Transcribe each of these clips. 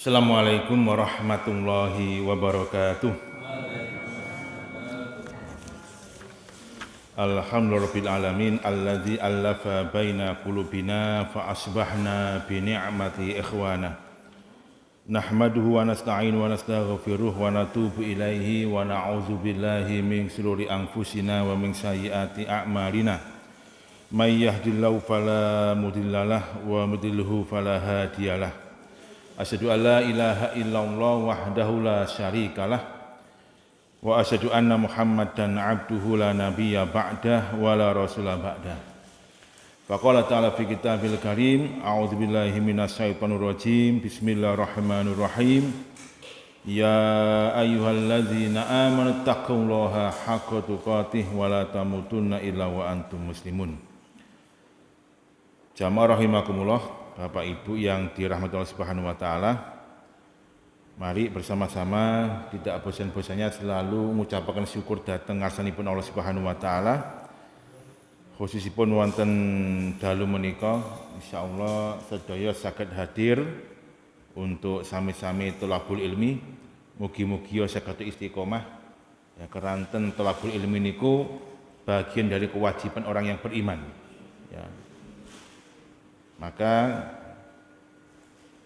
Assalamualaikum warahmatullahi wabarakatuh. Alhamdulillahirabbil alamin allazi allafa baina qulubina fa asbahna bi ni'mati ikhwana. Nahmaduhu wa nasta'inu wa nastaghfiruh wa natubu ilaihi wa na'udzu billahi min shururi anfusina wa min sayyiati a'malina. May yahdihillahu fala mudhillalah wa mudhilhu fala hadiyalah. Asyhadu an la ilaha illallah wahdahu la syarikalah wa asyhadu anna Muhammadan abduhu la nabiyya ba'dah wa la rasula ba'dah. Faqala ta'ala fi kitabil karim, a'udzu billahi minasyaitonir rajim. Bismillahirrahmanirrahim. Ya ayyuhalladzina amanu taqullaha haqqa tuqatih wa la tamutunna illa wa antum muslimun. Jamaah rahimakumullah, Bapak Ibu yang dirahmati Allah Subhanahu wa taala. Mari bersama-sama tidak bosan-bosannya selalu mengucapkan syukur dhateng ngarsanipun Allah Subhanahu wa taala. Khususipun wonten dalu menika insyaallah sedaya saged hadir untuk sami-sami thalabul ilmi. Mugi-mugi saged istiqomah ya, keranten thalabul ilmi niku bagian dari kewajiban orang yang beriman ya. Maka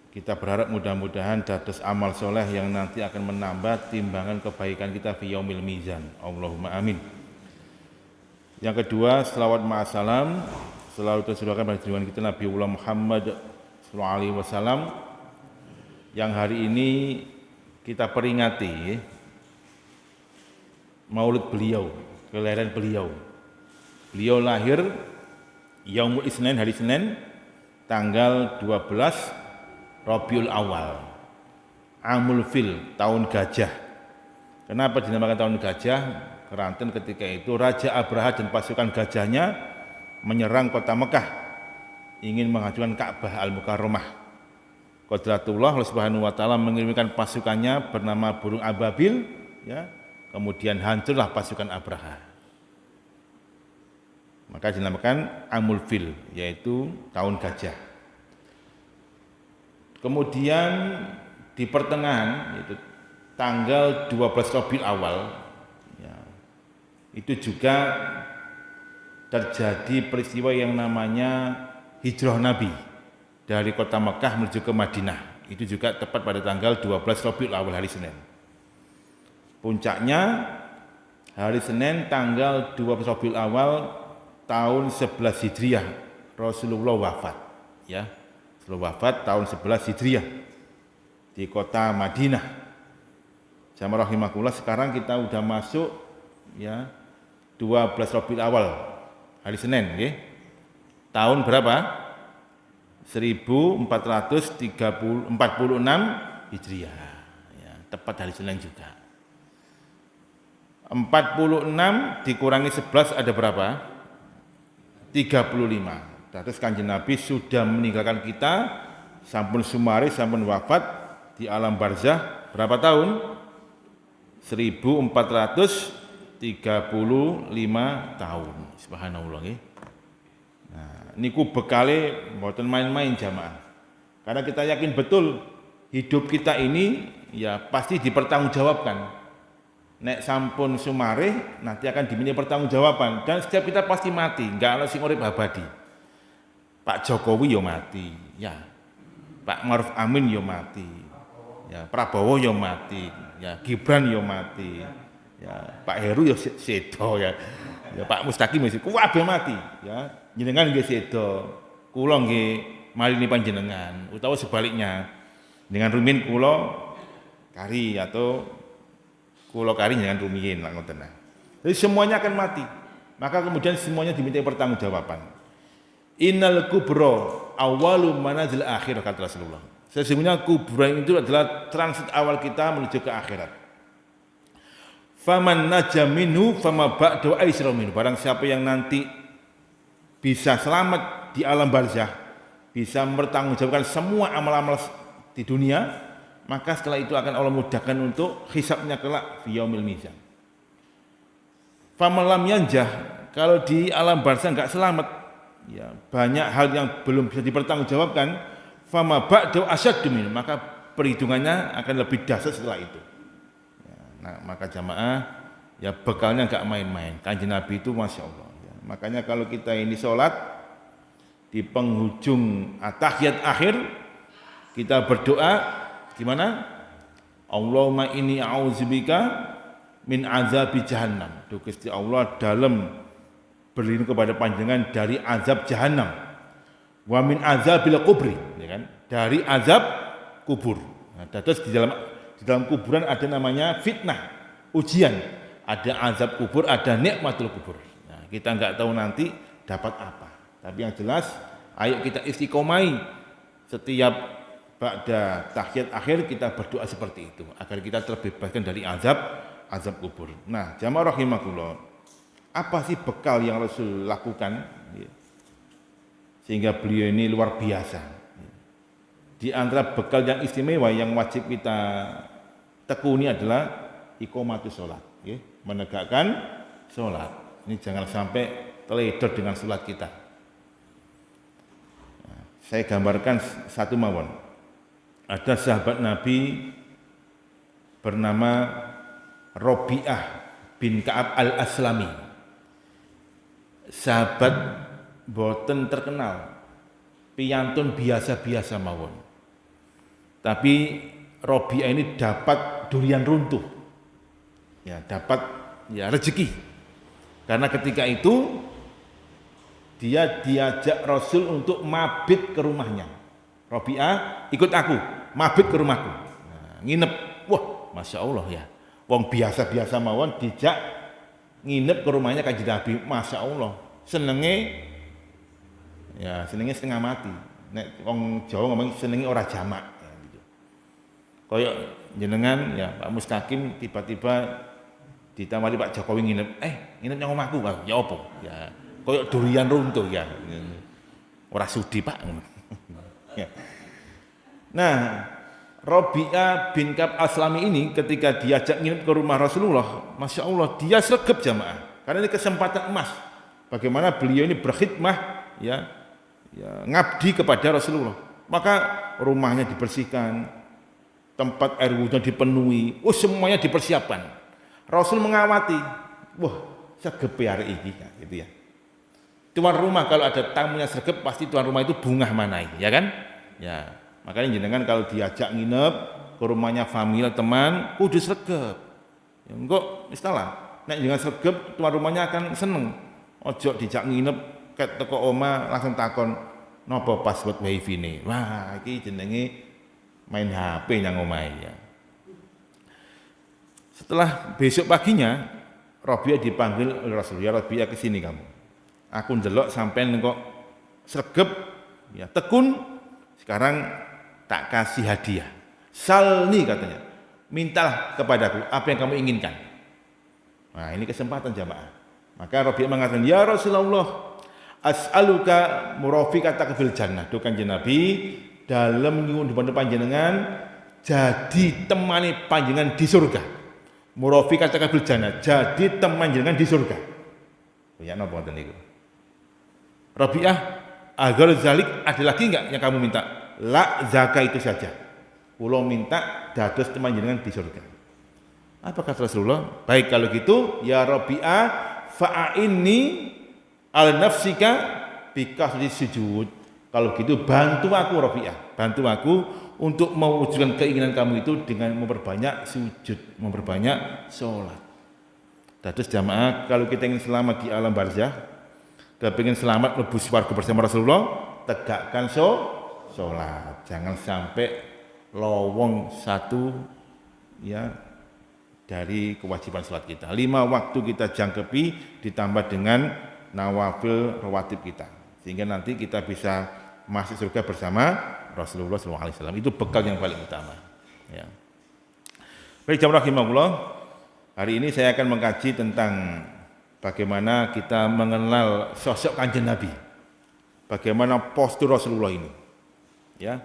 kita berharap mudah-mudahan dados amal soleh yang nanti akan menambah timbangan kebaikan kita fi yaumil mizan. Allahumma amin. Yang kedua, selawat ma'asalam selalu tersurahkan pada junjungan kita Nabiullah Muhammad sallallahu alaihi wasallam yang hari ini kita peringati maulid beliau, kelahiran beliau. Beliau lahir Yaumul Isnin, hari Senin, tanggal 12 Rabiul Awal, Amul Fil, tahun gajah. Kenapa dinamakan tahun gajah? Keranten ketika itu Raja Abraha dan pasukan gajahnya menyerang kota Mekah, ingin menghancurkan Ka'bah Al-Mukarramah. Qadratullah Allah Subhanahu wa taala mengirimkan pasukannya bernama burung ababil ya, kemudian hancurlah pasukan Abraha. Maka dinamakan Amul Fil, yaitu tahun gajah. Kemudian di pertengahan, yaitu tanggal 12 Rabiul Awal ya, itu juga terjadi peristiwa yang namanya hijrah Nabi dari kota Mekah menuju ke Madinah. Itu juga tepat pada tanggal 12 Rabiul Awal, hari Senin. Puncaknya hari Senin tanggal 12 Rabiul Awal tahun 11 Hijriah Rasulullah wafat ya. Rasulullah wafat tahun 11 Hijriah di kota Madinah. Jamaah rahimakumullah, sekarang kita udah masuk ya 12 Rabiul Awal, hari Senin nggih. Tahun berapa? 1446 Hijriah ya, tepat hari Senin juga. 46 dikurangi 11 ada berapa? 35. Terus Kanjeng Nabi sudah meninggalkan kita, sampun sumari, sampun wafat di alam barzah berapa tahun? 1435 tahun. Subhanallah nggih. Nah, niku bekale mboten main-main jamaah. Karena kita yakin betul hidup kita ini ya pasti dipertanggungjawabkan. Nek sampun sumare nanti akan diminta pertanggungjawaban, dan setiap kita pasti mati, enggak ana sing urip abadi. Pak Jokowi yo mati, ya. Pak Maruf Amin yo mati. Ya, Prabowo yo mati, ya. Gibran yo mati. Ya, Pak Heru yo sedo ya. Ya, Pak Mustaqim wis kabeh mati, ya. Jenengan nggih sedo. Kula nggih marini panjenengan, utawa sebaliknya. Dengan rumiyin kula kari atau kula kari jangan rumiyin lah ngoten. Jadi semuanya akan mati. Maka kemudian semuanya diminta pertanggungjawaban. Innal kubra awwalu manazil akhir, kata Rasulullah. Sesungguhnya kubra itu adalah transit awal kita menuju ke akhirat. Faman naja minhu fama ba'du aisra minhu. Barang siapa yang nanti bisa selamat di alam barzah, bisa mempertanggungjawabkan semua amal-amal di dunia, maka setelah itu akan Allah mudahkan untuk hisabnya kelak fi yaumil mizan. Famalam yanjah, kalau di alam barzah enggak selamat, ya banyak hal yang belum bisa dipertanggungjawabkan, fama ba'du asyaddu min, maka perhitungannya akan lebih dahsyat setelah itu. Ya, nah, maka jamaah ya bekalnya nggak main-main. Kanjeng Nabi itu masya Allah. Ya, makanya kalau kita ini sholat di penghujung tahiyat akhir kita berdoa gimana? Allahumma inni a'udzubika min azabi jahannam. Duh Gusti Allah dalam berlindung kepada panjenengan dari azab jahannam. Wa min azabil kubri, ya kan? Dari azab kubur. Nah, terus di dalam kuburan ada namanya fitnah, ujian. Ada azab kubur, ada nikmatul kubur. Nah, kita nggak tahu nanti dapat apa. Tapi yang jelas, ayo kita istiqomai setiap ba'da tahiyat akhir kita berdoa seperti itu agar kita terbebaskan dari azab kubur. Nah, jamaah rahimakumullah, apa sih bekal yang Rasul lakukan sehingga beliau ini luar biasa? Di antara bekal yang istimewa yang wajib kita tekuni adalah iqamatus sholat, menegakkan sholat. Ini jangan sampai teledor dengan sholat kita. Saya gambarkan satu mawon. Ada sahabat Nabi bernama Robi'ah bin Ka'ab al-Aslami. Sahabat boten terkenal, piyantun biasa-biasa mawon. Tapi Robi'ah ini dapat durian runtuh. Ya, dapat ya rezeki. Karena ketika itu dia diajak Rasul untuk mabit ke rumahnya. Robi'ah, ikut aku, mabit ke rumahku. Nah, nginep. Wah, masya Allah ya. Wong biasa-biasa mawon dijak nginep ke rumahnya Kanjeng Nabi. Masya Allah. Senenge setengah mati. Nek wong Jawa ngomong senenge ora jamak. Ya, gitu. Koyok jenengan ya Pak Mustaqim tiba-tiba ditawari Pak Jokowi nginep. Nginep nang omahku, ya apa? Ya, koyok durian runtuh ya. Ora sudi Pak. Ya. Nah, Robi'ah bin Ka'ab Aslami ini ketika diajak nginep ke rumah Rasulullah, masya Allah dia sregep jamaah. Karena ini kesempatan emas. Bagaimana beliau ini berkhidmah, ya ngabdi kepada Rasulullah. Maka rumahnya dibersihkan, tempat air wudhu dipenuhi, semuanya dipersiapkan. Rasul mengawati, wah sregep hari ini, gitu ya. Tuan rumah kalau ada tamunya sregep pasti tuan rumah itu bungah manai, ya kan? Ya, makanya jenengan kalau diajak nginep ke rumahnya famili teman, kudu sregep. Ya engko istilah, nek jenengan sregep tuan rumahnya akan seneng. Ojo dijak nginep ket teko oma langsung takon napa password wifi ne. Wah, iki jenenge main HP nang omahe ya. Setelah besok paginya Robi'ah dipanggil oleh Rasul, ya Robi'ah ke sini kamu. Aku ndelok sampean kok sregep, ya tekun, sekarang tak kasih hadiah. Salni katanya, mintalah kepadaku apa yang kamu inginkan. Nah ini kesempatan jamaah. Maka Robi'ah mengatakan, ya Rasulullah, as'aluka murafiqataka fil jannah. Duh Kanjeng Nabi, dalam nyuwun depan panjenengan jadi temani panjenengan di surga. Murafiqataka fil jannah, jadi teman jenengan di surga. Ya napa ngoten niku? Robi'ah, agar zalik ada lagi enggak yang kamu minta? La zaka itu saja. Kula minta dados teman jenengan di surga. Apa kata Rasulullah? Baik kalau gitu, ya Robi'ah, fa'inni al nafsika bikasri sujud. Kalau gitu bantu aku Robi'ah, bantu aku untuk mewujudkan keinginan kamu itu dengan memperbanyak sujud, memperbanyak sholat. Dados jamaah, kalau kita ingin selamat di alam barzah, kita ingin selamat mlebu swarga bersama Rasulullah, tegakkan sholat. Jangan sampai lowong satu ya dari kewajiban sholat kita. 5 waktu kita jangkepi ditambah dengan nawafil rawatib kita, sehingga nanti kita bisa masuk surga bersama Rasulullah SAW. Itu bekal yang paling utama. Ya. Baik jamaah rahimahullah, hari ini saya akan mengkaji tentang bagaimana kita mengenal sosok Kanjeng Nabi, bagaimana postur Rasulullah ini, ya,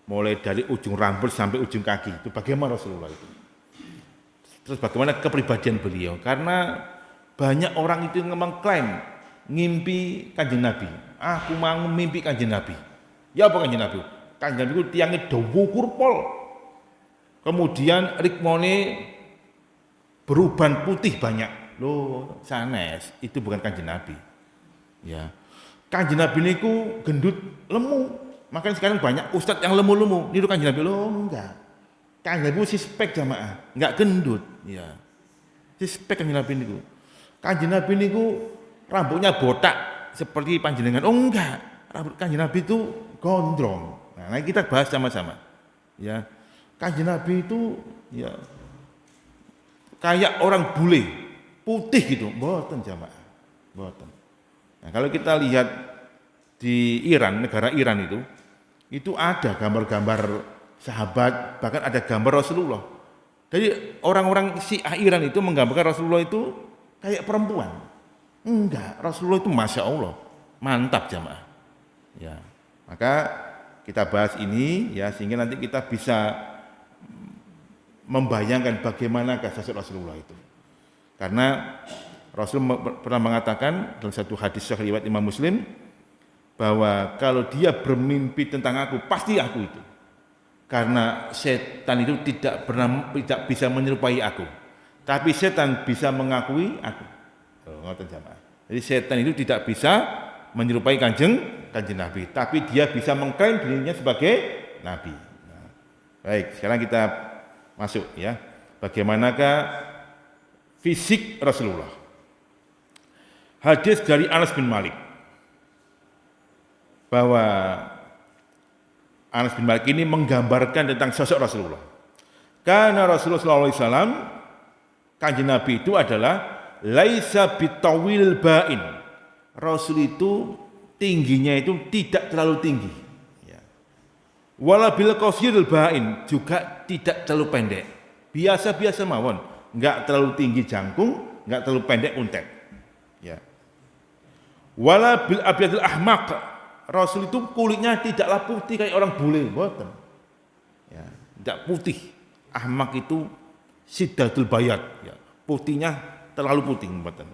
mulai dari ujung rambut sampai ujung kaki itu bagaimana Rasulullah itu. Terus bagaimana kepribadian beliau, karena banyak orang itu yang mengklaim ngimpi Kanjeng Nabi. Aku mau mimpi Kanjeng Nabi. Ya apa Kanjeng Nabi? Kanjeng Nabi itu tiangnya dawa kurpol, Kemudian rikmone beruban putih banyak. Loh, sanes, itu bukan Kanjeng Nabi. Ya. Kanjeng Nabi niku gendut lemu. Makanya sekarang banyak ustadz yang lemu-lemu. Niru Kanjeng Nabi. Loh, enggak. Kanjeng Nabi sispek jamaah, enggak gendut, ya. Sispek Kanjeng Nabi niku. Kanjeng Nabi niku rambutnya botak seperti panjenengan. Oh enggak. Rambut Kanjeng Nabi itu gondrong. Nah, kita bahas sama-sama. Ya. Kanjeng Nabi itu ya kayak orang bule, putih gitu, mboten jamaah. Mboten. Nah, kalau kita lihat di Iran, negara Iran itu ada gambar-gambar sahabat, bahkan ada gambar Rasulullah. Jadi orang-orang Syiah Iran itu menggambarkan Rasulullah itu kayak perempuan. Enggak, Rasulullah itu Masya Allah, mantap jamaah. Ya, maka kita bahas ini ya sehingga nanti kita bisa membayangkan bagaimana sosok Rasulullah itu. Karena Rasul pernah mengatakan dalam satu hadis sahih riwayat Imam Muslim bahwa kalau dia bermimpi tentang aku, pasti aku itu. Karena setan itu tidak bisa menyerupai aku. Tapi setan bisa mengakui aku. Ngoten jamaah. Jadi setan itu tidak bisa menyerupai kanjeng Nabi, tapi dia bisa mengklaim dirinya sebagai nabi. Nah, baik, sekarang kita masuk ya. Bagaimanakah fisik Rasulullah? Hadis dari Anas bin Malik bahwa Anas bin Malik ini menggambarkan tentang sosok Rasulullah. Karena Rasulullah SAW, kanjeng Nabi itu adalah laisa bitawil ba'in. Rasul itu tingginya itu tidak terlalu tinggi. Ya. Wala bil qasiril ba'in, juga tidak terlalu pendek. Biasa-biasa mawon, enggak terlalu tinggi jangkung, enggak terlalu pendek untet. Ya. Wala bil abyadil ahmaq. Rasul itu kulitnya tidaklah putih kayak orang bule, mboten. Ya, tidak putih. Ahmaq itu siddatul bayad, ya. Putihnya terlalu putih, mboten.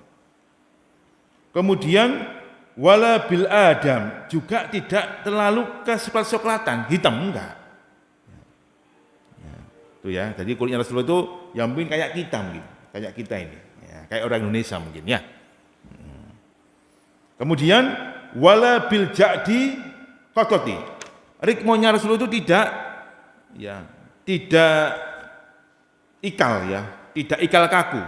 Kemudian wala bil adam, juga tidak terlalu kesoklatan, hitam enggak. Ya, itu ya. Jadi kulitnya Rasulullah itu yang mungkin kayak kita mungkin, kayak kita ini, ya, kayak orang Indonesia mungkin ya. Kemudian wala bil ja'di qatati. Rikmonya Rasulullah itu tidak ikal ya, tidak ikal kaku.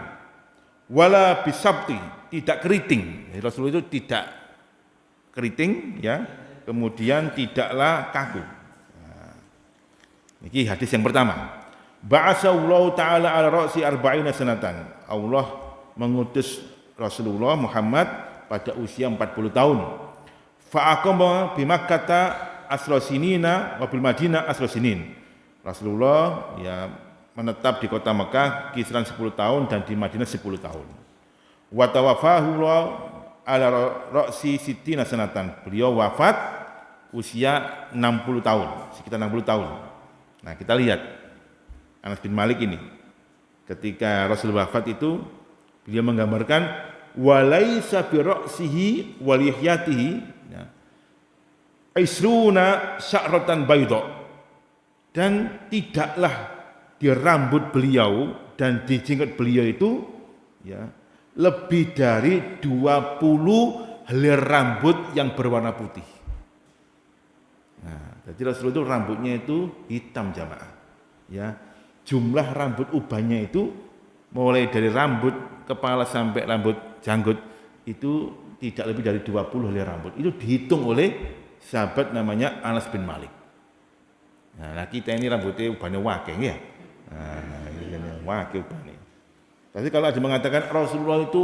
Wala bisabti, tidak keriting. Rasulullah itu tidak keriting ya, kemudian tidaklah kaku. Nah, ini hadis yang pertama. Ba'asallahu ta'ala ala ra'si arba'ina sanatan. Allah mengutus Rasulullah Muhammad pada usia 40 tahun. Fa'aqama bi Makkah asra sinina wa bil Madinah asra sinin. Rasulullah ya menetap di kota Mekah kisaran 10 tahun dan di Madinah 10 tahun. Wa tawafahu ala ra'si sittina sanatan. Beliau wafat usia 60 tahun, sekitar 60 tahun. Nah, kita lihat Anas bin Malik ini. Ketika Rasul wafat itu beliau menggambarkan walaisa bi ra'sihi wa lihyatihi ya, isruna sya'ratan bayda, dan tidaklah di rambut beliau dan di jenggot beliau itu ya lebih dari 20 helai rambut yang berwarna putih. Nah, jadi Rasulullah itu rambutnya itu hitam jamaah. Ya, jumlah rambut ubannya itu mulai dari rambut kepala sampai rambut janggut itu tidak lebih dari 20 helai rambut. Itu dihitung oleh sahabat namanya Anas bin Malik. Nah, kita ini rambutnya ubannya wakeng ya. Nah, ini wakeng ubannya. Tapi kalau ada mengatakan Rasulullah itu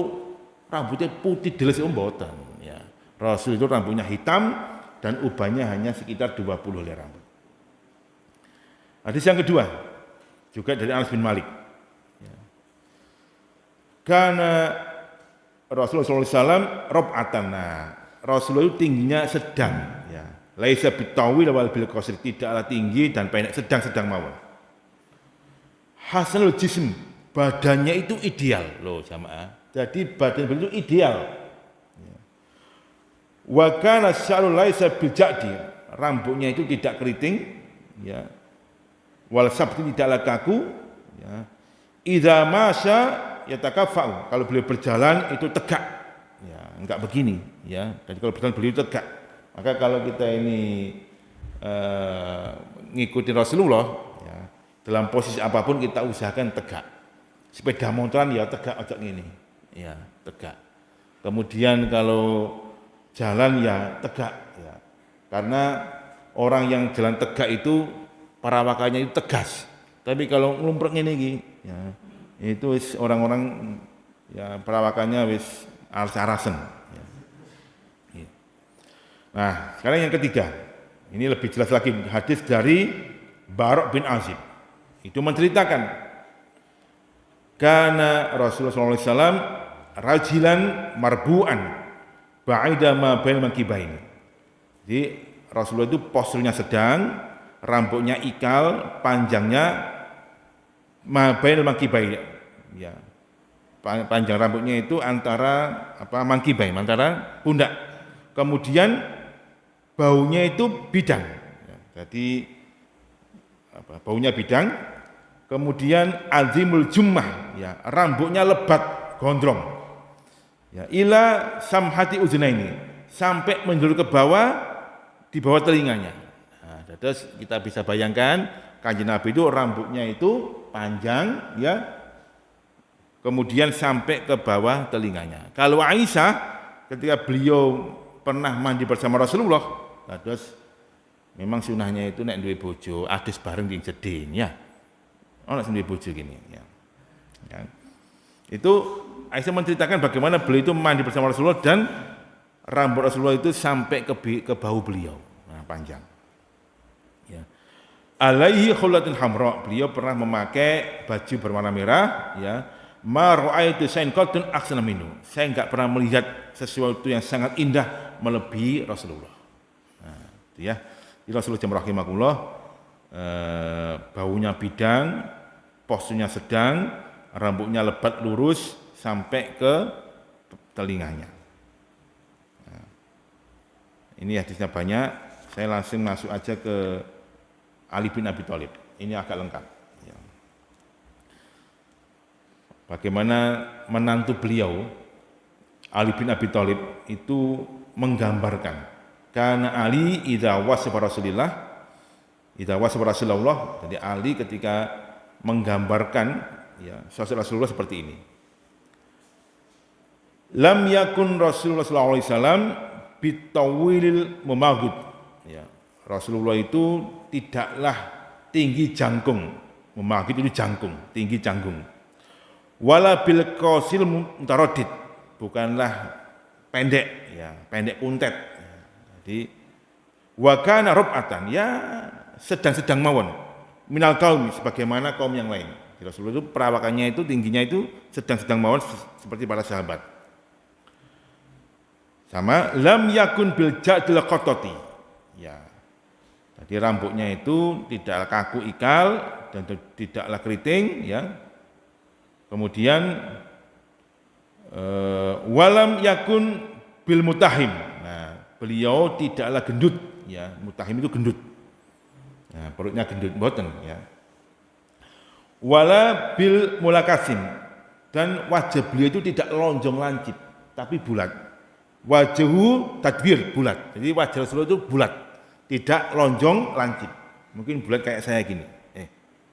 rambutnya putih deles mboten ya. Rasul itu rambutnya hitam dan ubannya hanya sekitar 20 helai rambut. Hadis yang kedua juga dari Anas bin Malik. Ya. Karena Rasulullah SAW rob'atan. Nah, Rasulullah itu tingginya sedang, ya. Laisa bitawil wal bil qasir, tidaklah tinggi dan pendek, sedang mawon. Hasanul jism, badannya itu ideal loh jamaah. Jadi badan beliau itu ideal. Ya. Wa kana sya'ru laisa bil ja'di, rambutnya itu tidak keriting, ya. wal sabti tidaklah kaku, ya. Idza masya yatakaffa'u, kalau beliau berjalan itu tegak, ya, enggak begini, ya. Jadi kalau berjalan beliau tegak. Maka kalau kita ini ngikuti Rasulullah, ya, dalam posisi apapun kita usahakan tegak. Sepeda motoran ya tegak ojo ngene, ya, tegak. Kemudian kalau jalan ya tegak, ya. Karena orang yang jalan tegak itu perawakannya itu tegas. Tapi kalau nglumprek ngene iki, ya, itu orang-orang ya perawakannya wis aras-arasen. Ya. Nah, sekarang yang ketiga. Ini lebih jelas lagi, hadis dari Barok bin Azib. Itu menceritakan karena Rasulullah SAW rajilan marbu'an ba'ida ma bain mankibain. Jadi Rasulullah itu posturnya sedang, rambutnya ikal, panjangnya ma bain mankibain. Ya. Panjang rambutnya itu antara mankibain, antara pundak. Kemudian baunya itu bidang, ya, jadi baunya bidang. Kemudian azimul jummah, ya, rambutnya lebat gondrong, ya, ila samhati uznaini, sampai menjulur ke bawah, di bawah telinganya. Nah, terus kita bisa bayangkan Kanjeng Nabi itu rambutnya itu panjang, ya, kemudian sampai ke bawah telinganya. Kalau Aisyah ketika beliau pernah mandi bersama Rasulullah, terus memang sunahnya itu nek duwe bojo adus bareng di jeding, ya. Ono sing duwe bojo gini, ya. Ya. Itu Aisyah menceritakan bagaimana beliau itu mandi bersama Rasulullah dan rambut Rasulullah itu sampai ke bahu beliau, nah, panjang. Ya. Alaihi khullatun hamra, beliau pernah memakai baju berwarna merah, ya. Ma ra'aitu shay'an qattun ahsana minhu. Saya enggak pernah melihat sesuatu yang sangat indah melebihi Rasulullah. Ya, Rasulullah rahimahullah, baunya bidang, posturnya sedang, rambutnya lebat lurus sampai ke telinganya. Nah, ini hadisnya banyak, saya langsung masuk aja ke Ali bin Abi Thalib. Ini agak lengkap. Ya. Bagaimana menantu beliau Ali bin Abi Thalib itu menggambarkan. Karena Ali idza wasafa Rasulillah, jadi Ali ketika menggambarkan, ya, sosok Rasulullah seperti ini. Lam yakun Rasulullah sallallahu alaihi wasallam bitawilil mumaghid. Ya, Rasulullah itu tidaklah tinggi jangkung. Mumaghid itu jangkung, tinggi jangkung. Wala bil qasil mutaraddid, bukanlah pendek, ya, pendek kuntet. Jadi wa kana rub'atan, ya sedang-sedang mawon minal qaumi, sebagaimana kaum yang lain. Rasulullah itu perawakannya itu tingginya itu sedang-sedang mawon seperti para sahabat. Sama lam yakun bil ja'dil qatati. Ya. Jadi rambutnya itu tidak kaku ikal dan tidaklah keriting, ya. Kemudian walam yakun bil mutahim. Beliau tidaklah gendut, ya, mutahim itu gendut. Nah, perutnya gendut mboten, ya. Wala bil mulakasim, dan wajah beliau itu tidak lonjong lancip, tapi bulat. Wajhu tadbir, bulat. Jadi wajah Rasulullah itu bulat, tidak lonjong lancip. Mungkin bulat kayak saya gini.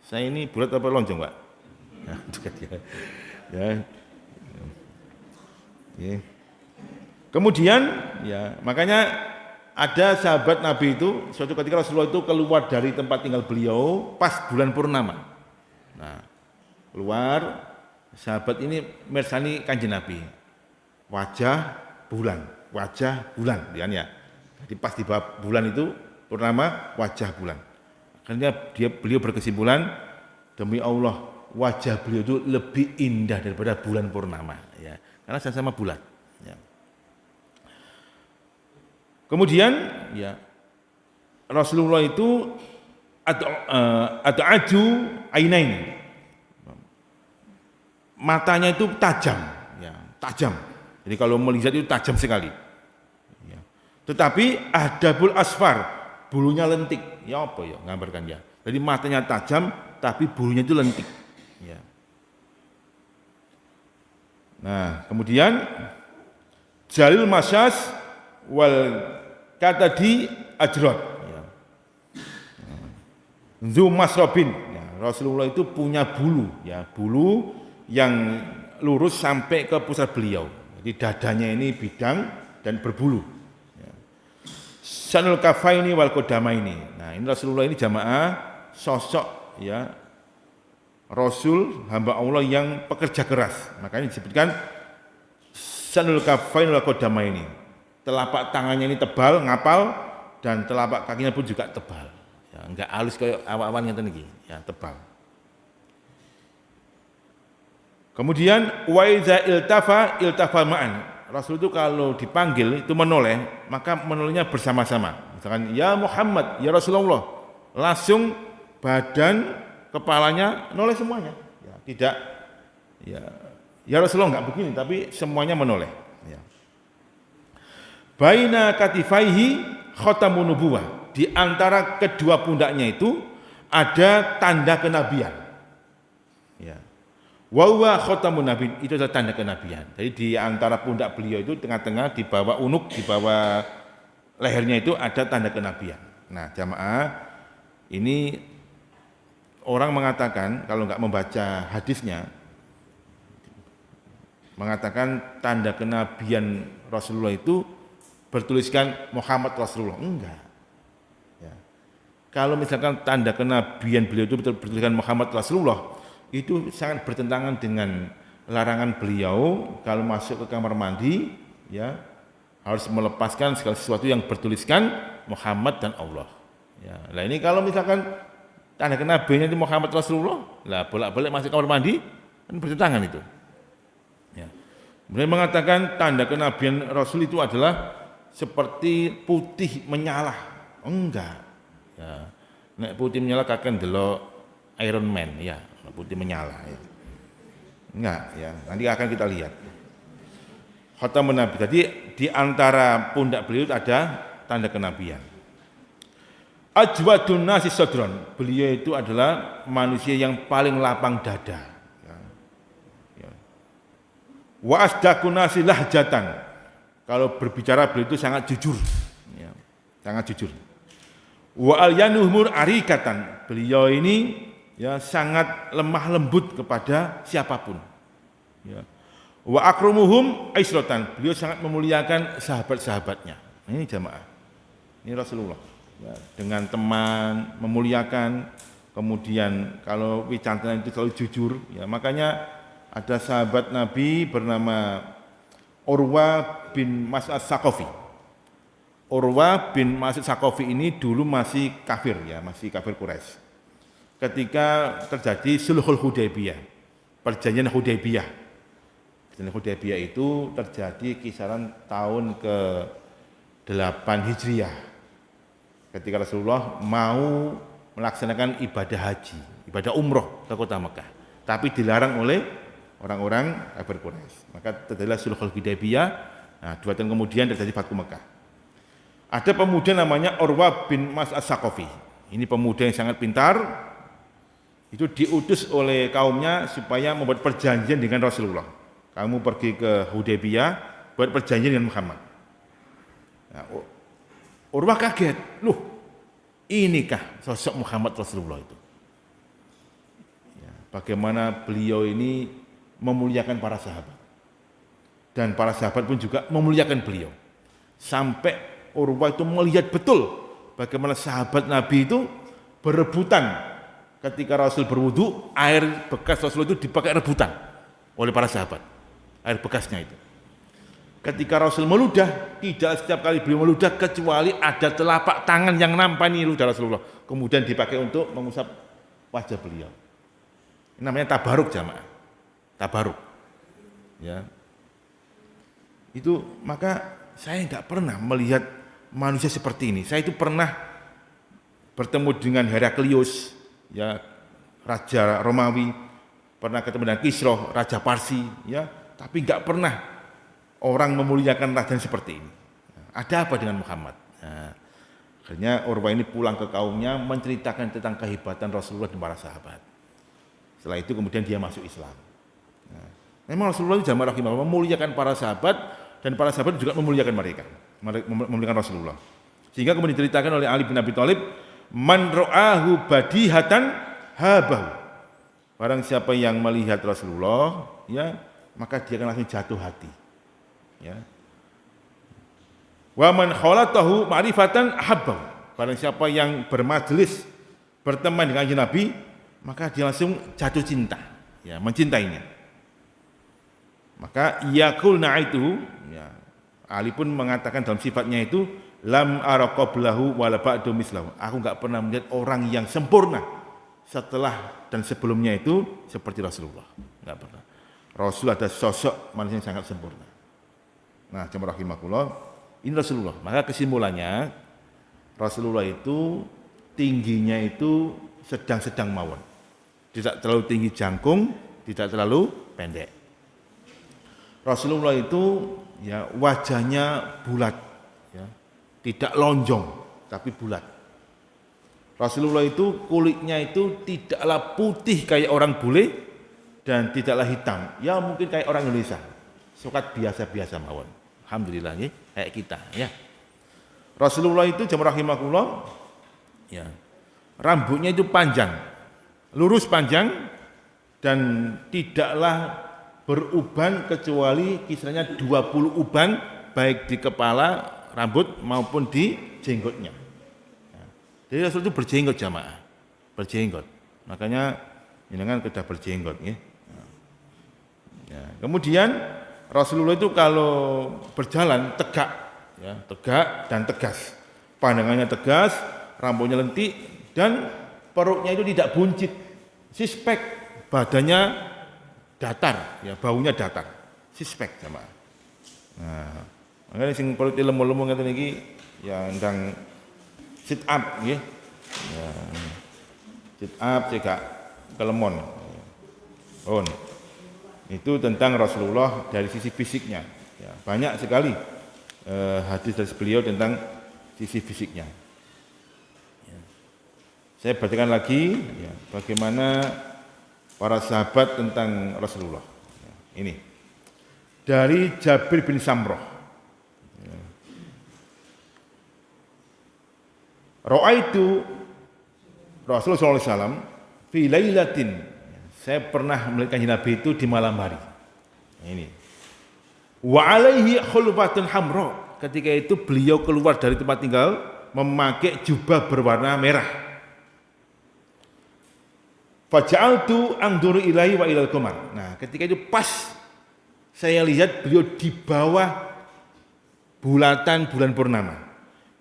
Saya ini bulat apa lonjong, Pak? Nah, itu kan dia. Ya. Ya. Kemudian, ya, makanya ada sahabat Nabi itu suatu ketika Rasulullah itu keluar dari tempat tinggal beliau pas bulan purnama. Nah, keluar sahabat ini mersani Kanjeng Nabi. Wajah bulan, ya. Jadi pas di bulan itu purnama, wajah bulan. Akhirnya beliau berkesimpulan, demi Allah wajah beliau itu lebih indah daripada bulan purnama, ya. Karena sama-sama bulan, ya. Kemudian, ya, Rasulullah itu aju ainain, matanya itu tajam, ya, tajam. Jadi kalau melihat itu tajam sekali. Ya. Tetapi adabul asfar, bulunya lentik. Ya apa ya, gambarkan ya. Jadi matanya tajam, tapi bulunya itu lentik. Ya. Nah, kemudian jalil masyas wal katadi ajrod. Ya. Zu masrobin. Ya, Rasulullah itu punya bulu, ya bulu yang lurus sampai ke pusat beliau. Jadi dadanya ini bidang dan berbulu. Ya. Sanul kafaini wal qadamaini. Nah, ini Rasulullah ini jamaah sosok ya Rasul hamba Allah yang pekerja keras. Makanya disebutkan sanul kafain wal qadamaini. Telapak tangannya ini tebal, ngapal, dan telapak kakinya pun juga tebal. Ya, enggak halus kayak awan-awan ngeten iki, ya tebal. Kemudian wa iza iltafa ma'an. Rasul itu kalau dipanggil itu menoleh, maka menolehnya bersama-sama. Misalkan ya Muhammad, ya Rasulullah, langsung badan, kepalanya noleh semuanya. Ya, tidak ya Rasulullah enggak begini, tapi semuanya menoleh. Ya. Baina katifaihi khatamun nubuwah. Di antara kedua pundaknya itu ada tanda kenabian. Ya. Wa huwa khatamun nabiin, itu adalah tanda kenabian. Jadi di antara pundak beliau itu tengah-tengah di bawah unuk, di bawah lehernya itu ada tanda kenabian. Nah, jamaah, ini orang mengatakan kalau enggak membaca hadisnya mengatakan tanda kenabian Rasulullah itu bertuliskan Muhammad Rasulullah. Enggak. Ya. Kalau misalkan tanda kenabian beliau itu bertuliskan Muhammad Rasulullah, itu sangat bertentangan dengan larangan beliau kalau masuk ke kamar mandi ya harus melepaskan segala sesuatu yang bertuliskan Muhammad dan Allah. Ya. Nah ini kalau misalkan tanda kenabiannya itu Muhammad Rasulullah, lah bolak-balik masuk kamar mandi kan bertentangan itu. Ya. Kemudian mengatakan tanda kenabian Rasul itu adalah seperti putih menyala. Enggak. Ya. Nek putih menyala kakek delok Iron Man ya, putih menyala ya. Enggak ya, nanti akan kita lihat. Khatamun Nabi. Jadi di antara pundak beliau ada tanda kenabian. Ajwadun nasi sadron. Beliau itu adalah manusia yang paling lapang dada. Ya. Ya. Wa asdaqun nasi lahjatan. Kalau berbicara beliau itu sangat jujur. Ya. Sangat jujur. Wa alyanuhumur arikatan. Beliau ini ya sangat lemah lembut kepada siapapun. Ya. Wa akrumuhum aisrotan. Beliau sangat memuliakan sahabat-sahabatnya. Ini jamaah. Ini Rasulullah. Ya, dengan teman memuliakan, kemudian kalau wicantenan itu selalu jujur. Ya, makanya ada sahabat Nabi bernama Urwa bin Mas'ud Saqafi. Urwa bin Mas'ud Saqafi ini dulu masih kafir ya, masih kafir Quraisy. Ketika terjadi Sulhul Hudaybiyah, perjanjian Hudaybiyah. Perjanjian Hudaybiyah itu terjadi kisaran tahun ke-8 Hijriah. Ketika Rasulullah mau melaksanakan ibadah haji, ibadah umroh ke kota Mekah, tapi dilarang oleh orang-orang kafir Quraisy. Maka terjadilah Sulhul Hudaybiyah. Nah, 2 tahun kemudian terjadi Fathu Mekah. Ada pemuda namanya Urwa bin Mas'ud Saqafi. Ini pemuda yang sangat pintar. Itu diutus oleh kaumnya supaya membuat perjanjian dengan Rasulullah. Kamu pergi ke Hudaybiyah, buat perjanjian dengan Muhammad. Nah, Urwah kaget, loh inikah sosok Muhammad Rasulullah itu? Ya, bagaimana beliau ini memuliakan para sahabat. Dan para sahabat pun juga memuliakan beliau. Sampai Urwah itu melihat betul bagaimana sahabat Nabi itu berebutan. Ketika Rasul berwudu, air bekas Rasul itu dipakai rebutan oleh para sahabat. Air bekasnya itu. Ketika Rasul meludah, tidak setiap kali beliau meludah kecuali ada telapak tangan yang nampani ludah Rasulullah. Kemudian dipakai untuk mengusap wajah beliau. Ini namanya tabaruk jamaah. Tabaruk. Ya. Itu maka saya enggak pernah melihat manusia seperti ini. Saya itu pernah bertemu dengan Heraklius, ya, raja Romawi, pernah ketemu dengan Kisra, raja Parsi, ya, tapi enggak pernah orang memuliakan raja seperti ini. Ada apa dengan Muhammad? Nah, Akhirnya Urwah ini pulang ke kaumnya menceritakan tentang kehebatan Rasulullah dan para sahabat. Setelah itu kemudian dia masuk Islam. Nah, memang Rasulullah itu jamaah rahimahullah memuliakan para sahabat dan para sahabat juga memuliakan mereka, memuliakan Rasulullah. Sehingga kemudian diceritakan oleh Ali bin Abi Thalib, man ra'ahu badihatan habahu. Barang siapa yang melihat Rasulullah, ya, maka dia akan langsung jatuh hati. Ya. Wa man khalatahu ma'rifatan habbahu. Barang siapa yang bermajelis berteman dengan Nabi, maka dia langsung jatuh cinta, ya, mencintainya. Maka yaqulna itu, ya, Ali pun mengatakan dalam sifatnya itu, lam ara qablahu wala ba'du mislahu. Aku enggak pernah melihat orang yang sempurna setelah dan sebelumnya itu seperti Rasulullah. Enggak pernah. Rasul ada sosok manusia yang sangat sempurna. Nah, jemaah rahimakumullah, ini Rasulullah. Maka kesimpulannya Rasulullah itu tingginya itu sedang-sedang mawon. Tidak terlalu tinggi jangkung, tidak terlalu pendek. Rasulullah itu ya wajahnya bulat, ya, tidak lonjong tapi bulat. Rasulullah itu kulitnya itu tidaklah putih kayak orang bule dan tidaklah hitam. Ya mungkin kayak orang Indonesia, sukat biasa-biasa mawon. Alhamdulillah ya, kayak kita ya. Rasulullah itu jamaah rahimakumullah, ya, rambutnya itu panjang, lurus panjang dan tidaklah beruban kecuali kisarannya 20 uban baik di kepala rambut maupun di jenggotnya. Ya. Jadi Rasul itu berjenggot jamaah, berjenggot. Makanya ini kan kedah berjenggot ya. Ya. Kemudian Rasulullah itu kalau berjalan tegak, ya, tegak dan tegas. Pandangannya tegas, rambutnya lentik dan perutnya itu tidak buncit, sispek, badannya datar, ya, baunya datar, sispek jamaah. Nah, makanya sing perut lemu-lemu ngeten iki ya ndang sit up nggih. Ya. Sit up cekak kelemon. On. Itu tentang Rasulullah dari sisi fisiknya. Ya, banyak sekali hadis dari beliau tentang sisi fisiknya. Ya. Saya bacakan lagi ya, bagaimana para sahabat tentang Rasulullah. Ya, ini dari Jabir bin Samroh. Ya. Ra'aitu Rasulullah SAW fi lailatin. Saya pernah melihat kanjeng Nabi itu di malam hari. Nah, ini. Wa alaihi khulfatun hamra. Ketika itu beliau keluar dari tempat tinggal memakai jubah berwarna merah. Faja'altu anzuru ilaihi wa ilal qamar. Nah, ketika itu pas saya lihat beliau di bawah bulatan bulan purnama.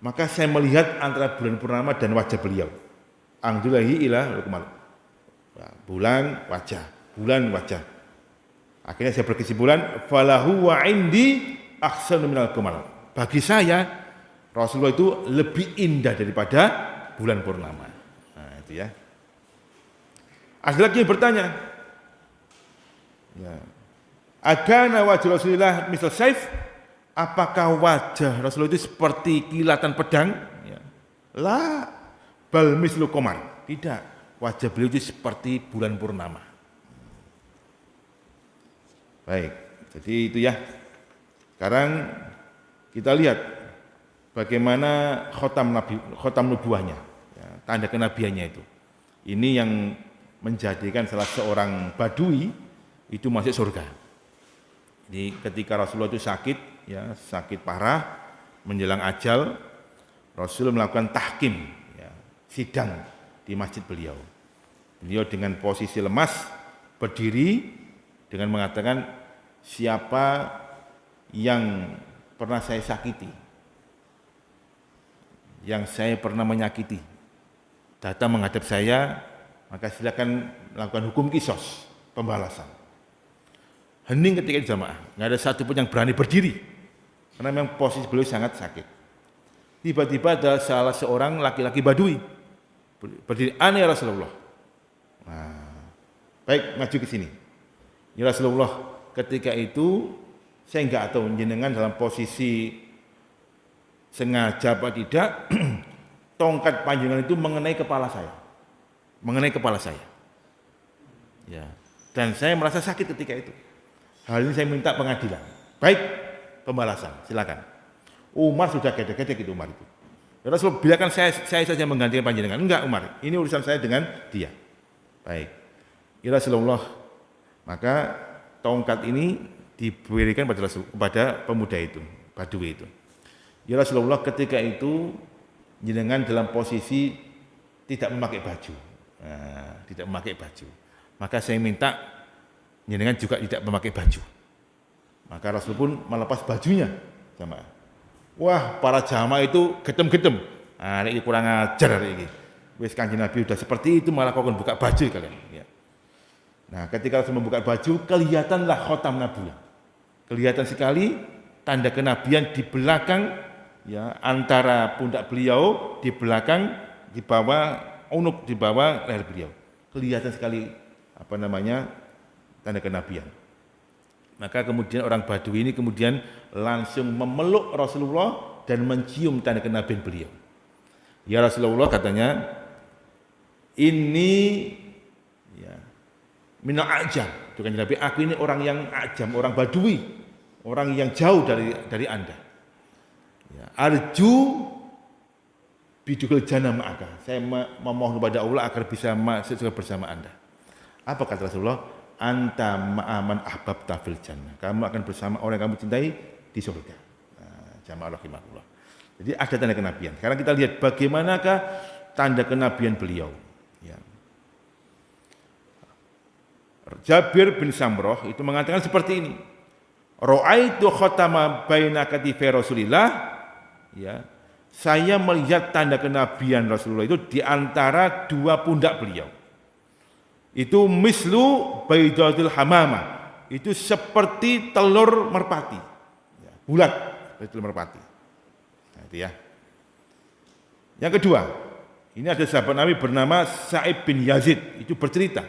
Maka saya melihat antara bulan purnama dan wajah beliau. Anzuru ilaihi ila qamar. Bulan wajah. Akhirnya saya berkesimpulan falahu wa indi ahsanu minal qamar. Bagi saya Rasulullah itu lebih indah daripada bulan purnama. Nah, itu ya. Ada lagi yang bertanya, ya, agana wajah Rasulullah misal saif, apakah wajah Rasulullah itu seperti kilatan pedang? Ya. La bal mislu qamar. Tidak. Wajah beliau itu seperti bulan purnama. Baik, jadi itu ya. Sekarang kita lihat bagaimana khotam nubuahnya, ya, tanda kenabiannya itu. Ini yang menjadikan salah seorang badui itu masuk surga. Jadi ketika Rasulullah itu sakit, ya, sakit parah, menjelang ajal, Rasul melakukan tahkim, ya, sidang di masjid beliau. Beliau dengan posisi lemas berdiri dengan mengatakan, siapa yang pernah saya sakiti, yang saya pernah menyakiti, datang menghadap saya, maka silakan melakukan hukum kisos, pembalasan. Hening ketika itu jamaah, nggak ada satupun yang berani berdiri karena memang posisi beliau sangat sakit. Tiba-tiba ada salah seorang laki-laki badui berdiri, aneh Rasulullah. Nah, baik, maju ke sini. Ya Rasulullah, ketika itu saya enggak tahu jenengan dalam posisi sengaja apa tidak tongkat panjenengan itu mengenai kepala saya. Mengenai kepala saya. Ya. Dan saya merasa sakit ketika itu. Hal ini saya minta pengadilan. Baik, pembalasan, silakan. Umar sudah gedek-gedek itu Umar itu. Ya Rasulullah, biarkan saya saja menggantikan panjenengan. Enggak Umar, ini urusan saya dengan dia. Baik. Ya Rasulullah, maka tongkat ini diberikan kepada pemuda itu, Badui itu. Ya Rasulullah, ketika itu jenengan dalam posisi tidak memakai baju. Nah, tidak memakai baju. Maka saya minta jenengan juga tidak memakai baju. Maka Rasul pun melepas bajunya, jamaah. Wah, para jamaah itu gedem-gedem. Ah, ini kurang ajar ini. Wis Kanjeng Nabi sudah seperti itu malah kau buka baju kalian. Ya. Nah, ketika Rasul membuka baju, kelihatanlah khotam nabuwah. Kelihatan sekali tanda kenabian di belakang, ya, antara pundak beliau, di belakang, di bawah unuk, di bawah leher beliau. Kelihatan sekali tanda kenabian. Maka kemudian orang Badui ini kemudian langsung memeluk Rasulullah dan mencium tanda kenabian beliau. Ya Rasulullah, katanya, ini ya minal ajam. Bukan Nabi, aku ini orang yang ajam, orang Badui, orang yang jauh dari Anda. Ya, arju bidukul jannah ma'aka. Saya memohon kepada Allah agar bisa masuk bersama Anda. Apa kata Rasulullah? Anta ma'aman ahbabta fil jannah. Kamu akan bersama orang yang kamu cintai di surga. Nah, jamaah rahimahullah. Jadi ada tanda kenabian. Sekarang kita lihat bagaimanakah tanda kenabian beliau. Ya. Jabir bin Samroh itu mengatakan seperti ini. Ra'aitu khatama baina katifai Rasulillah. Ya. Saya melihat tanda kenabian Rasulullah itu di antara dua pundak beliau. Itu mislu baidatul hamama. Itu seperti telur merpati. Ya, bulat seperti telur merpati. Nah, itu ya. Yang kedua, ini ada sahabat Nabi bernama Sa'ib bin Yazid. Itu bercerita.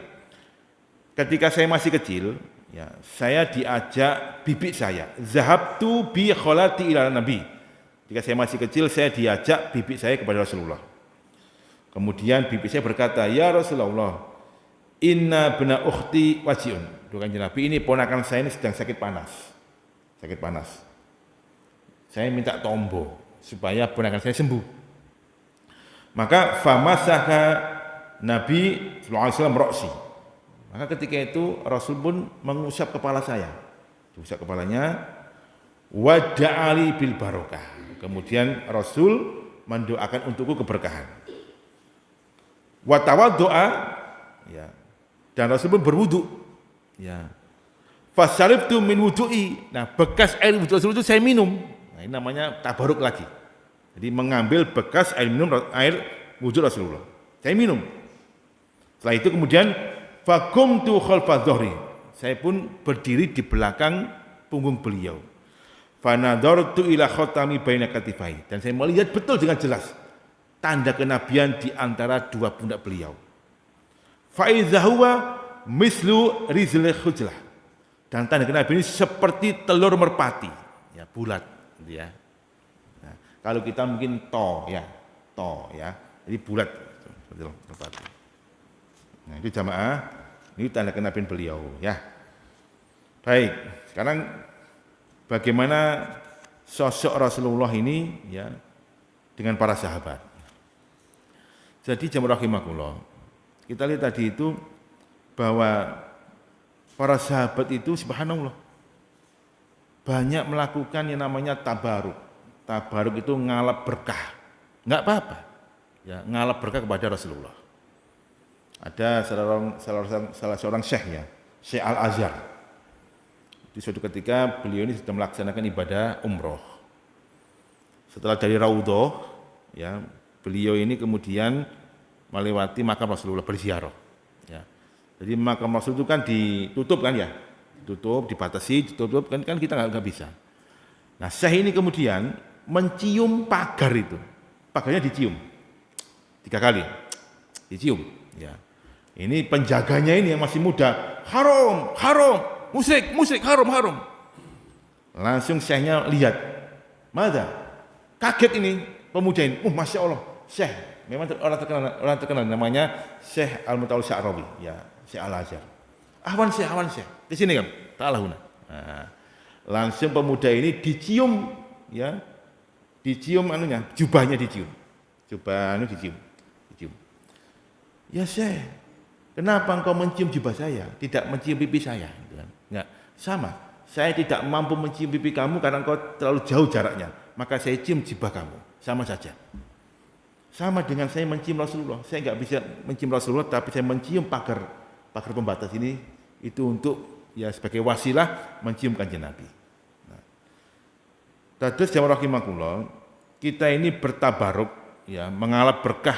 Ketika saya masih kecil, ya, saya diajak bibi saya. Zahabtu bi kholati ila Nabi. Ketika saya masih kecil, saya diajak bibi saya kepada Rasulullah. Kemudian bibi saya berkata, ya Rasulullah, inna bena ukhti wajiun. Kanjeng Nabi, ini ponakan saya ini sedang sakit panas. Sakit panas. Saya minta tombo supaya ponakan saya sembuh. Maka famasaka Nabi sallallahu alaihi wasallam roksi. Maka ketika itu Rasul pun mengusap kepala saya. Diusap kepalanya, wada'ali bil barokah. Kemudian Rasul mendoakan untukku keberkahan. Wa tawaddu'a, ya. Dan Rasul pun berwudu. Ya. Fasyaribtu min wudu'i. Nah, bekas air wudu Rasul itu saya minum. Nah, ini namanya tabaruk lagi. Jadi mengambil bekas air minum air wudu Rasulullah. Saya minum. Setelah itu kemudian faqumtu khalfa dhahri. Saya pun berdiri di belakang punggung beliau. Fanadartu ila khatami baina katifai. Dan saya melihat betul dengan jelas tanda kenabian di antara dua pundak beliau. Faiza huwa mislu rizl khujlah. Dan tanda kenabian ini seperti telur merpati, ya, bulat, gitu ya. Nah, kalau kita mungkin to ya, jadi bulat seperti merpati. Nah, itu jamaah, ini tanda kenabian beliau, ya. Baik, sekarang bagaimana sosok Rasulullah ini, ya, dengan para sahabat. Jadi jamaah rahimakumullah. Kita lihat tadi itu bahwa para sahabat itu subhanallah banyak melakukan yang namanya tabaruk. Tabaruk itu ngalap berkah. Enggak apa-apa. Ya, ngalap berkah kepada Rasulullah. Ada salah seorang syekh, ya, Syekh Al-Azhar. Di suatu ketika beliau ini sedang melaksanakan ibadah umroh. Setelah dari Raudhah, ya, beliau ini kemudian melewati makam Rasulullah berziarah. Ya. Jadi makam Rasul itu kan ditutup kan ya, ditutup, dibatasi, ditutup kan kita nggak bisa. Nah, Syekh ini kemudian mencium pagar itu, pagarnya dicium 3 kali, dicium. Ya. Ini penjaganya ini yang masih muda, haram, musik, haram. Langsung Syekhnya lihat, mana? Kaget ini pemuda ini, masya Allah. Syekh, memang orang terkenal namanya Syekh Al-Mutawalli Sya'rawi, ya, Syekh Al-Azhar. Awan Syekh, di sini kan, ta'alahuna. Nah, langsung pemuda ini dicium, ya, dicium anunya, jubahnya dicium, dicium. Ya Syekh, kenapa engkau mencium jubah saya, tidak mencium pipi saya? Enggak, sama. Saya tidak mampu mencium pipi kamu karena engkau terlalu jauh jaraknya. Maka saya cium jubah kamu, sama saja. Sama dengan saya mencium Rasulullah. Saya enggak bisa mencium Rasulullah, tapi saya mencium pagar pembatas ini itu untuk ya sebagai wasilah mencium kanjeng Nabi. Nah, Dados jamaah rahimakumullah, kita ini bertabaruk ya mengalap berkah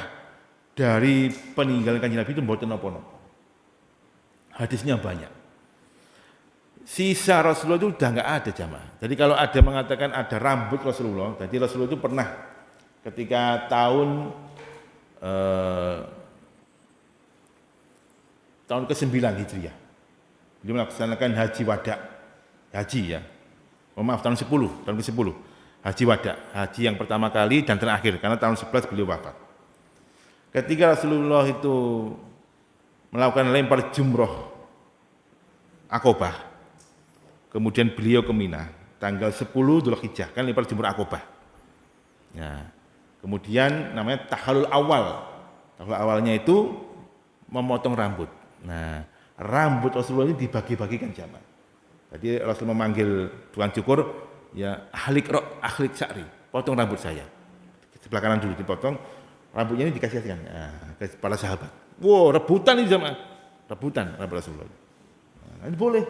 dari peninggalan kanjeng Nabi itu mboten napa-napa. Hadisnya banyak. Sisa Rasulullah itu udah nggak ada jamaah. Jadi kalau ada mengatakan ada rambut Rasulullah, jadi Rasulullah itu pernah ketika tahun ke-9 Hijriah, beliau melaksanakan haji wada, haji ya, maaf tahun ke-10, haji wada, haji yang pertama kali dan terakhir, karena tahun 11 beliau wafat. Ketika Rasulullah itu melakukan lempar jumroh Aqobah, kemudian beliau ke Mina tanggal 10 Dzulhijjah, kan lempar jumroh Aqobah. Ya. Kemudian namanya tahalul awal. Tahalul awalnya itu memotong rambut. Nah, rambut Rasulullah ini dibagi-bagikan jamaah. Jadi Rasul memanggil tukang cukur, ya ahlik sya'ri, potong rambut saya. Sebelah kanan dulu dipotong, rambutnya ini dikasihkan ke para sahabat. Wow, rebutan ini jamaah. Rebutan rambut Rasulullah. Nah, ini boleh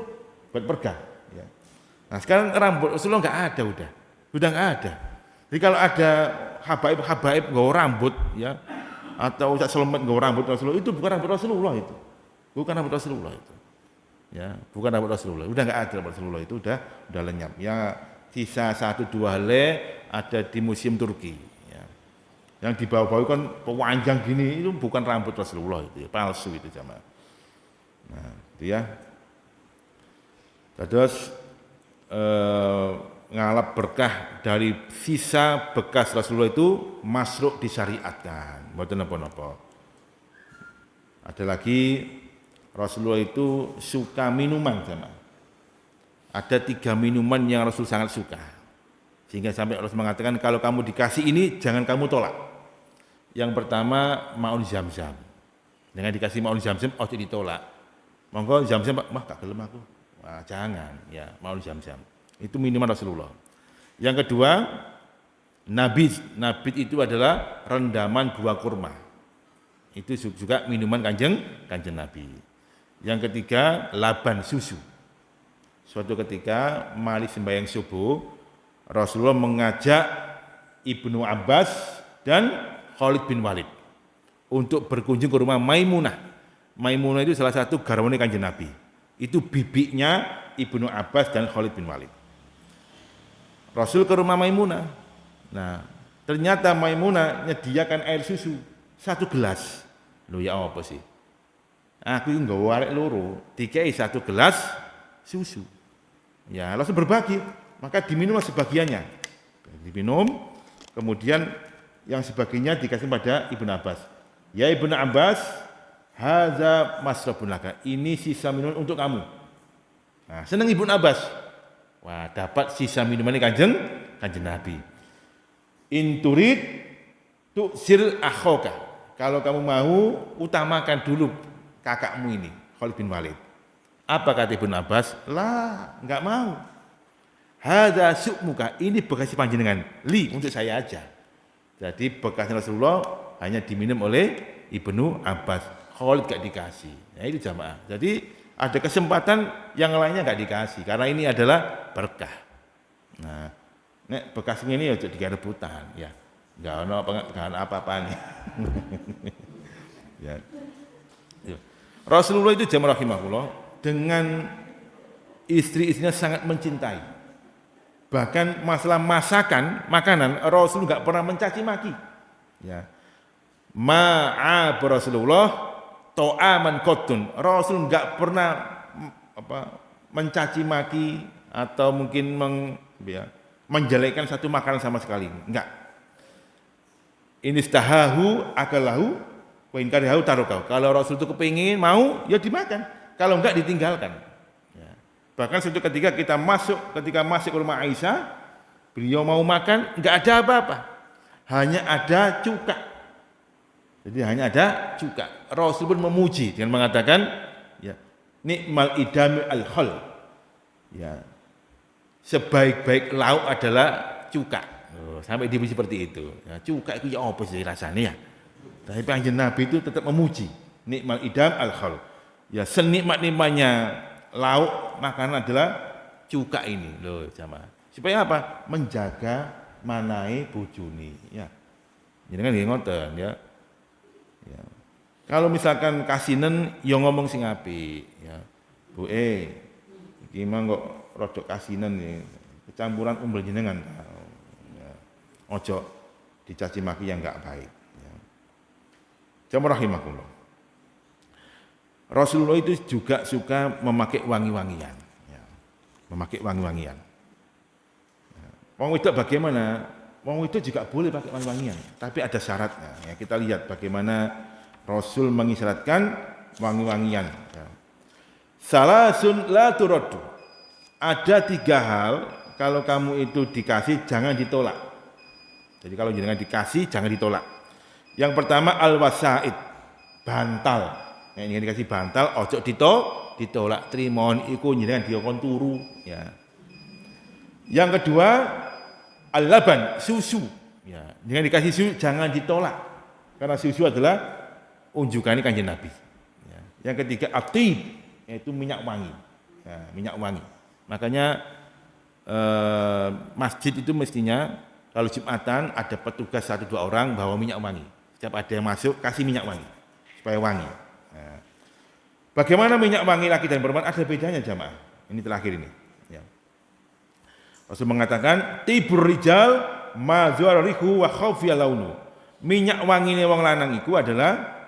buat berkah. Ya. Nah sekarang rambut Rasulullah nggak ada udah nggak ada. Jadi kalau ada habaib nggawa rambut ya atau Ustaz Selamat nggawa rambut Rasulullah, itu bukan rambut Rasulullah itu. Bukan rambut Rasulullah itu. Ya, bukan rambut Rasulullah. Udah nggak ada rambut Rasulullah itu, udah lenyap. Ya, sisa 1-2 helai ada di museum Turki. Ya. Yang di bawah-bawah kan pewanjang gini itu bukan rambut Rasulullah itu, ya. Palsu itu jamaah. Nah, itu ya. Terus ngalap berkah dari sisa bekas Rasulullah itu masruk disyariatkan, mboten napa-napa. Ada lagi Rasulullah itu suka minuman jamaah. Ada 3 minuman yang Rasul sangat suka. Sehingga sampai Rasul mengatakan kalau kamu dikasih ini jangan kamu tolak. Yang pertama maun Zamzam. Dengan dikasih maun Zamzam ojo ditolak. Monggo Zamzam Pak, mah gak gelem aku. Wah, jangan ya, maun Zamzam. Itu minuman Rasulullah. Yang kedua, nabid itu adalah rendaman buah kurma. Itu juga minuman kanjeng Nabi. Yang ketiga, laban susu. Suatu ketika mari sembahyang subuh, Rasulullah mengajak Ibnu Abbas dan Khalid bin Walid untuk berkunjung ke rumah Maimunah. Maimunah itu salah satu garwane kanjeng Nabi. Itu bibiknya Ibnu Abbas dan Khalid bin Walid. Rasul ke rumah Maimunah. Nah, ternyata Maimunah menyediakan air susu 1 gelas. Loh ya apa sih? Aku ini nggawa arek loro, dikai 1 gelas susu. Ya, langsung berbagi, maka diminumlah sebagiannya. Diminum, kemudian yang sebagiannya dikasih pada Ibnu Abbas. Ya Ibnu Abbas, hadza masrabun laka. Ini sisa minuman untuk kamu. Nah, senang Ibnu Abbas. Wah, dapat sisa minuman ini kanjeng Nabi. Inturid tu'sir akhoka. Kalau kamu mau, utamakan dulu kakakmu ini, Khalid bin Walid. Apa kata Ibnu Abbas? Lah, enggak mau. Hadza su'muka, ini bekas panjenengan, li untuk saya aja. Jadi bekasnya Rasulullah hanya diminum oleh Ibnu Abbas. Khalid gak dikasih. Nah, itu jamaah. Jadi ada kesempatan yang lainnya gak dikasih karena ini adalah berkah. Nah, nek bekas ini ya digawe rebutan ya. Enggak ono apa-apaan. Ya. Rasulullah itu jamaah rahimahullah dengan istri-istrinya sangat mencintai. Bahkan masalah makanan Rasul enggak pernah mencaci maki. Ya. Ma'ab Rasulullah to'aman qotun. Rasul enggak pernah mencaci maki atau mungkin menjelekkan satu makanan sama sekali. Enggak. inistahahu akalahu wa in karihahu tarakahu. Kalau Rasul itu kepingin mau ya dimakan, kalau enggak ditinggalkan. Ya. Bahkan suatu ketika ketika masuk ke rumah Aisyah, beliau mau makan enggak ada apa-apa, hanya ada cuka. Jadi hanya ada cuka. Rasul pun memuji dengan mengatakan, ya nikmal idami al-khal. Ya, sebaik-baik lauk adalah cuka. Sampai dipuji seperti itu. Ya, cuka itu ya apa sih rasanya ya? Tapi Kanjeng Nabi itu tetap memuji nikmal idam al-khal. Ya senikmat-nikmatnya lauk makanan adalah cuka ini loh jamaah. Supaya apa? Menjaga manai bojone ya. Jadi kan ngoten ya. Ya. Kalau misalkan kasinen ya ngomong sing apik ya. Bu iki mah kok rodok kasinen nih. Kecampuran umbel jenengan. Ojo dicaci maki yang enggak baik. Ya. Jamaah rahimakumullah. Rasulullah itu juga suka memakai wangi-wangian. Ya. Memakai wangi-wangian. Ya. Wong wedok bagaimana? Wong wedok juga boleh pakai wangi-wangian, tapi ada syaratnya. Ya, kita lihat bagaimana Rasul mengisyaratkan wangi-wangian. Ya. Salasun la turaddu. Ada 3 hal kalau kamu itu dikasih jangan ditolak. Jadi kalau jenengan dikasih jangan ditolak. Yang pertama al-wasaid, bantal. Nek jenengan dikasih bantal ojo ditolak, trimon iku jenengan dikon turu ya. Yang kedua al-laban, susu. Ya, jenengan dikasih susu jangan ditolak. Karena susu adalah unjukannya Kanjeng Nabi. Ya. Yang ketiga atib, yaitu minyak wangi. Ya, minyak wangi. Makanya masjid itu mestinya kalau Jumatan ada petugas 1-2 orang bawa minyak wangi. Setiap ada yang masuk kasih minyak wangi supaya wangi. Nah, bagaimana minyak wangi laki dan perempuan ada bedanya jamaah. Ini terakhir ini. Ya. Rasul mengatakan tibur rijal ma zuharihu wa khawfiya launu. Minyak wangi wong lanang itu adalah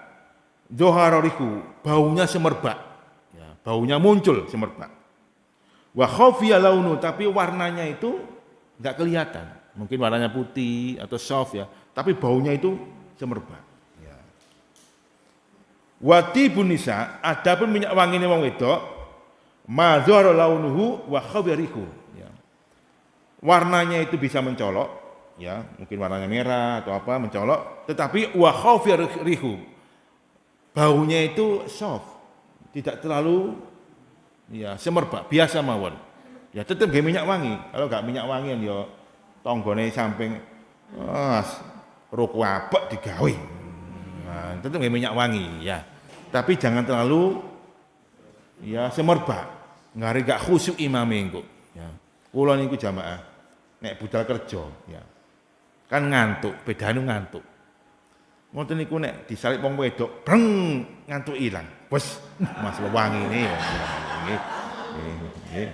zuharihu, baunya semerbak. Ya, baunya muncul semerbak. Wa khawfiya launu, tapi warnanya itu enggak kelihatan. Mungkin warnanya putih atau soft ya, tapi baunya itu semerbak. Ya. Watibun nisa, adapun minyak wangi wong wedok, ma zuhara launuhu wa khabarihu. Ya. Warnanya itu bisa mencolok, ya, mungkin warnanya merah atau apa mencolok, tetapi wa khabarihu. Baunya itu soft, tidak terlalu ya semerbak, biasa mawon. Ya tetap nggih minyak wangi. Kalau enggak minyak wangian ya tonggone samping roko apek digawe. Nah, tentu nggih minyak wangi ya. Tapi jangan terlalu ya semerbak. Ngare gak khusyuk imame engko. Ya. Kula niku jamaah nek budal kerja ya. Kan ngantuk, bedane ngantuk. Ngoten niku nek disalip wong wedok, breng ngantuk ilang. Wes masalah wangine ya. Nggih.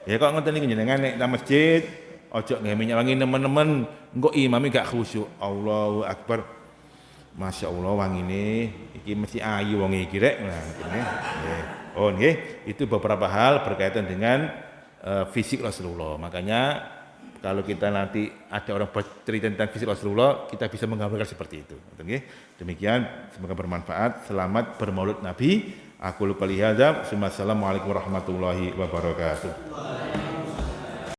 Ya kok ngoten niku jenengan nek nang masjid ojo nggih minyak wangi nemen-nemen engko imame gak khusyuk. Allahu Akbar. Masya Allah wangine iki mesti ayu wong iki rek. Nah, nggih. Oh nggih, itu beberapa hal berkaitan dengan fisik Rasulullah. Makanya kalau kita nanti ada orang bercerita tentang fisik Rasulullah, kita bisa menggambarkan seperti itu. Nggih. Demikian semoga bermanfaat. Selamat bermaulid Nabi. Aku lupa lihada. Assalamualaikum warahmatullahi wabarakatuh.